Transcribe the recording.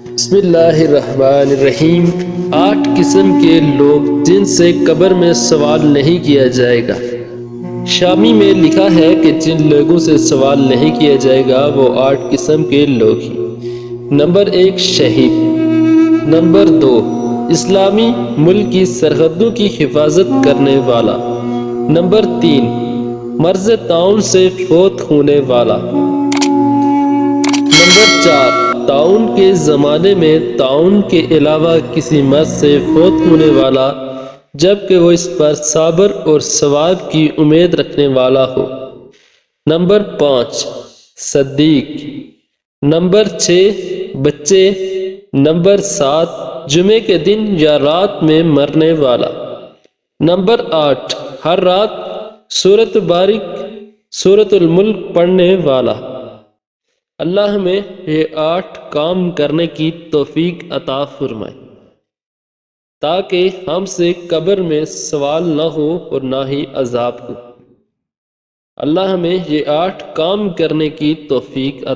بسم اللہ الرحمن الرحیم۔ 8 قسم کے لوگ جن سے قبر میں سوال نہیں کیا جائے گا۔ شامی میں لکھا ہے کہ جن لوگوں سے سوال نہیں کیا جائے گا وہ 8 قسم کے لوگ ہیں۔ نمبر 1 شہید۔ نمبر 2 اسلامی ملک کی سرحدوں کی حفاظت کرنے والا۔ نمبر 3 مرض طاعون سے فوت ہونے والا۔ نمبر 4 طاعون کے زمانے میں طاعون کے علاوہ کسی مرض سے فوت ہونے والا جبکہ وہ اس پر صبر اور ثواب کی امید رکھنے والا ہو۔ نمبر 5 صدیق۔ نمبر 6 بچے۔ نمبر 7 جمعے کے دن یا رات میں مرنے والا۔ نمبر 8 ہر رات سورۃ بارک سورۃ الملک پڑھنے والا۔ اللہ ہمیں یہ 8 کام کرنے کی توفیق عطا فرمائے تاکہ ہم سے قبر میں سوال نہ ہو اور نہ ہی عذاب ہو۔ اللہ ہمیں یہ 8 کام کرنے کی توفیق عطا